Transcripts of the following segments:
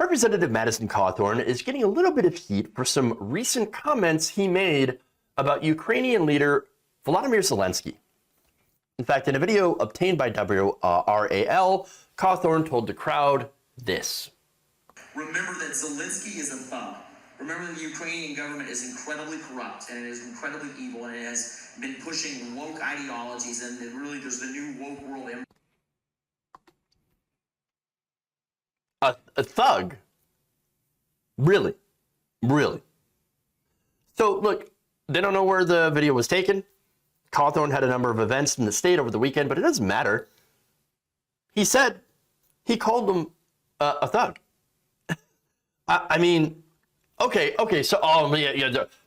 Representative Madison Cawthorn is getting a little bit of heat for some recent comments he made about Ukrainian leader Volodymyr Zelenskyy. In fact, in a video obtained by WRAL, Cawthorn told the crowd this. Remember that Zelenskyy is a thug. Remember that the Ukrainian government is incredibly corrupt, and it is incredibly evil, and it has been pushing woke ideologies, and really there's the new woke world. A thug? Really? Really? So, look, they don't know where the video was taken. Cawthorn had a number of events in the state over the weekend, but it doesn't matter. He said he called them a thug. I mean, okay, so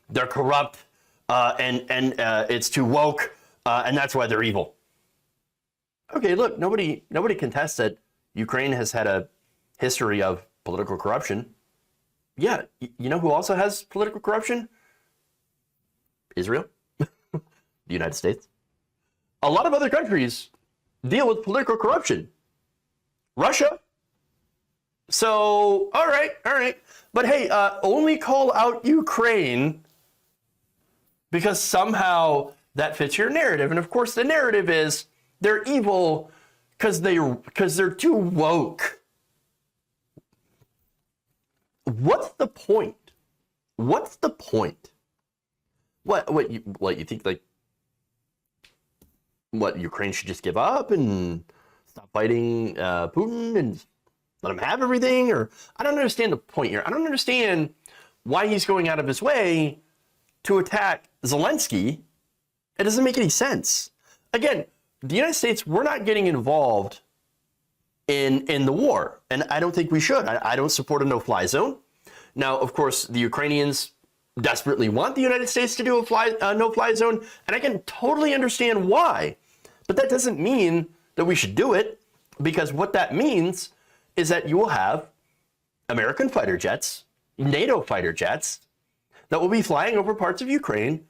they're corrupt, and it's too woke, and that's why they're evil. Okay, look, nobody contests that Ukraine has had a history of political corruption. Yeah, you know who also has political corruption? Israel, the United States. A lot of other countries deal with political corruption. Russia. So, all right. But hey, only call out Ukraine because somehow that fits your narrative. And of course, the narrative is they're evil because they're too woke. What's the point? What's the point? What you think, like, what, Ukraine should just give up and stop fighting Putin and let him have everything? Or I don't understand the point here. I don't understand why he's going out of his way to attack Zelenskyy. It doesn't make any sense. Again, the United States, we're not getting involved in the war, and I don't think we should. I don't support a no-fly zone. Now, of course, the Ukrainians desperately want the United States to do a no-fly zone, and I can totally understand why. But that doesn't mean that we should do it, because what that means is that you will have American fighter jets, NATO fighter jets, that will be flying over parts of Ukraine.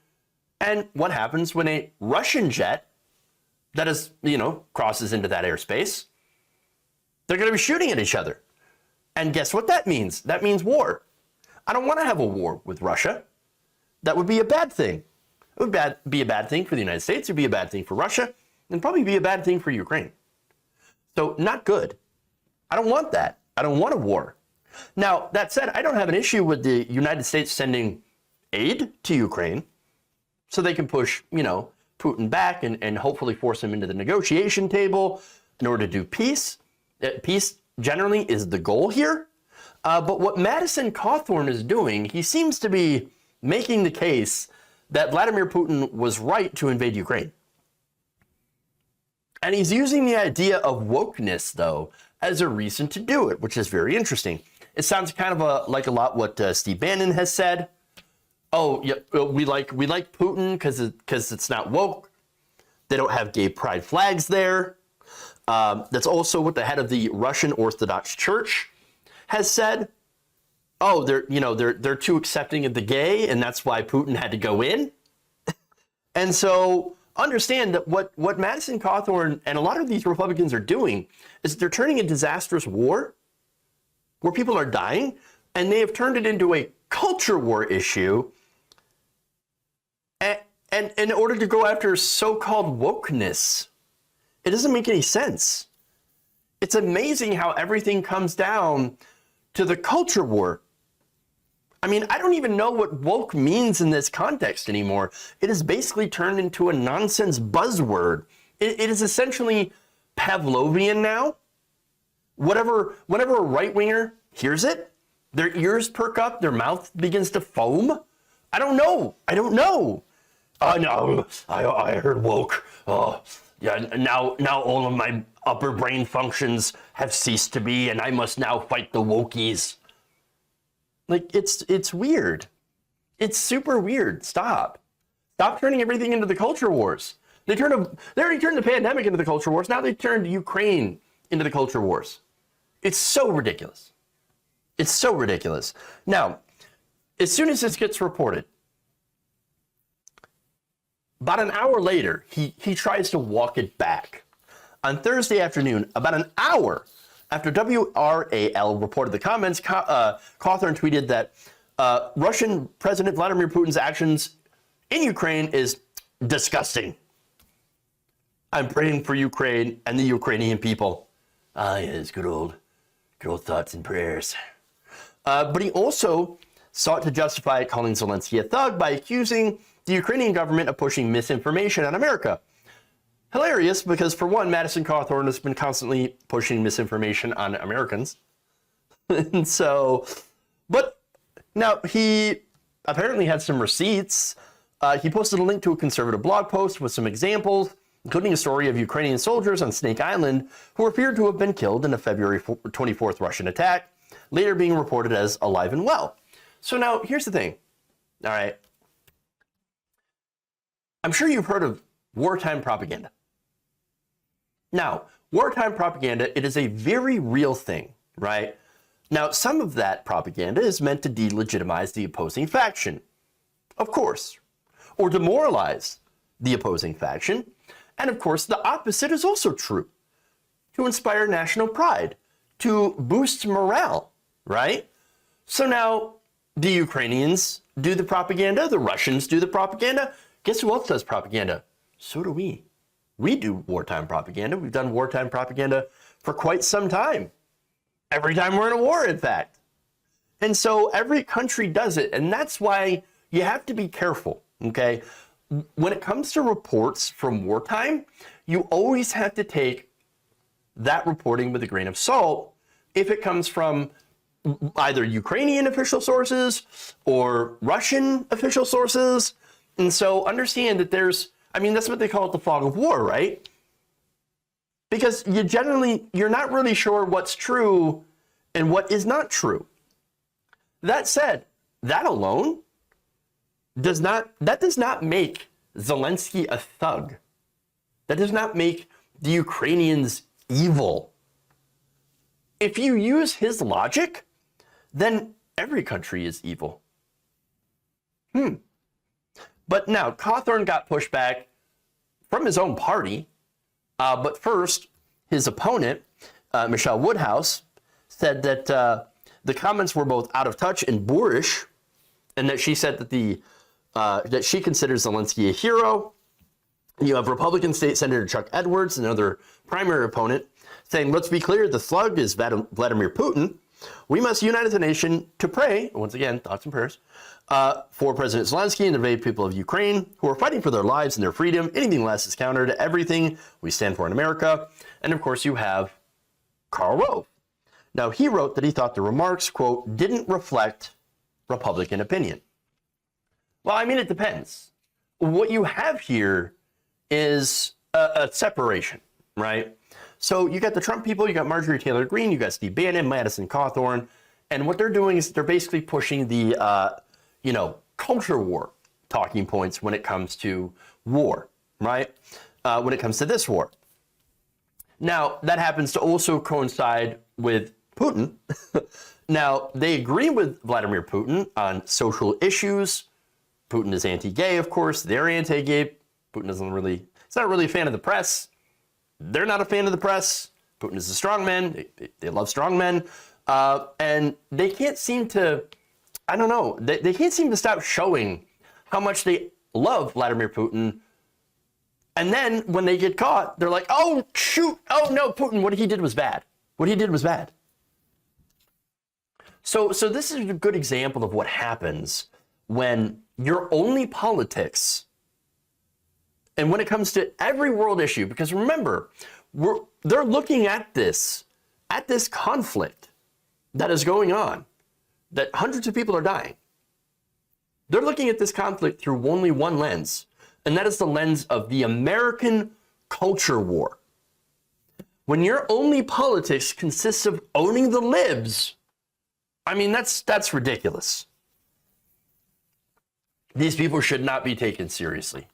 And what happens when a Russian jet that is, crosses into that airspace? They're going to be shooting at each other. And guess what that means? That means war. I don't want to have a war with Russia. That would be a bad thing. It would be a bad thing for the United States. It would be a bad thing for Russia. And probably be a bad thing for Ukraine. So not good. I don't want that. I don't want a war. Now, that said, I don't have an issue with the United States sending aid to Ukraine so they can push, Putin back and hopefully force him into the negotiation table in order to do peace. Peace generally is the goal here. But what Madison Cawthorn is doing, he seems to be making the case that Vladimir Putin was right to invade Ukraine. And he's using the idea of wokeness, though, as a reason to do it, which is very interesting. It sounds kind of like a lot what Steve Bannon has said. Oh, yeah, we like Putin because it's not woke. They don't have gay pride flags there. That's also what the head of the Russian Orthodox Church has said. Oh, they're too accepting of the gay, and that's why Putin had to go in. And so understand that what Madison Cawthorn and a lot of these Republicans are doing is they're turning a disastrous war where people are dying, and they have turned it into a culture war issue, and in order to go after so-called wokeness. It doesn't make any sense. It's amazing how everything comes down to the culture war. I mean, I don't even know what woke means in this context anymore. It is basically turned into a nonsense buzzword. It is essentially Pavlovian now. Whenever a right-winger hears it, their ears perk up, their mouth begins to foam. I don't know. Oh, no, I heard woke. Oh, yeah, now all of my upper brain functions have ceased to be, and I must now fight the wokies. Like, it's weird. It's super weird. Stop turning everything into the culture wars. They already turned the pandemic into the culture wars. Now they turned Ukraine into the culture wars. It's so ridiculous. It's so ridiculous. Now, as soon as this gets reported, about an hour later, he tries to walk it back. On Thursday afternoon, about an hour After WRAL reported the comments, Cawthorn tweeted that Russian President Vladimir Putin's actions in Ukraine is disgusting. I'm praying for Ukraine and the Ukrainian people. Ah, yes, good old thoughts and prayers. But he also sought to justify calling Zelenskyy a thug by accusing the Ukrainian government of pushing misinformation on America. Hilarious, because for one, Madison Cawthorn has been constantly pushing misinformation on Americans. And so, but now he apparently had some receipts. He posted a link to a conservative blog post with some examples, including a story of Ukrainian soldiers on Snake Island who appeared to have been killed in a February 24th Russian attack, later being reported as alive and well. So now, here's the thing. All right. I'm sure you've heard of wartime propaganda. Now, wartime propaganda, it is a very real thing, right? Now, some of that propaganda is meant to delegitimize the opposing faction, of course, or demoralize the opposing faction. And of course, the opposite is also true, to inspire national pride, to boost morale, right? So now, the Ukrainians do the propaganda, the Russians do the propaganda. Guess who else does propaganda? So do we. We do wartime propaganda. We've done wartime propaganda for quite some time. Every time we're in a war, in fact. And so every country does it. And that's why you have to be careful, okay? When it comes to reports from wartime, you always have to take that reporting with a grain of salt if it comes from either Ukrainian official sources or Russian official sources. And so understand that that's what they call it, the fog of war, right? Because you're not really sure what's true and what is not true. That said, that alone does not make Zelenskyy a thug. That does not make the Ukrainians evil. If you use his logic, then every country is evil. But now, Cawthorn got pushback from his own party. But first, his opponent, Michelle Woodhouse, said that the comments were both out of touch and boorish, and that she said that that she considers Zelenskyy a hero. You have Republican State Senator Chuck Edwards, another primary opponent, saying, let's be clear, the slug is Vladimir Putin. We must unite as a nation to pray, once again, thoughts and prayers, for President Zelenskyy and the brave people of Ukraine who are fighting for their lives and their freedom. Anything less is counter to everything we stand for in America. And of course, you have Karl Rove. Now, he wrote that he thought the remarks, quote, didn't reflect Republican opinion. Well, I mean, it depends. What you have here is a separation, right? So you got the Trump people, you got Marjorie Taylor Greene, you got Steve Bannon, Madison Cawthorn, and what they're doing is they're basically pushing the, culture war talking points when it comes to war, right? When it comes to this war. Now, that happens to also coincide with Putin. Now, they agree with Vladimir Putin on social issues. Putin is anti-gay, of course. They're anti-gay. Putin he's not really a fan of the press. They're not a fan of the press. Putin is a strongman. They love strongmen. And they can't seem to, they can't seem to stop showing how much they love Vladimir Putin. And then when they get caught, they're like, oh, shoot. Oh, no, Putin, what he did was bad. What he did was bad. So this is a good example of what happens when your only politics, and when it comes to every world issue, because remember, they're looking at this conflict that is going on, that hundreds of people are dying. They're looking at this conflict through only one lens, and that is the lens of the American culture war. When your only politics consists of owning the libs, I mean, that's ridiculous. These people should not be taken seriously.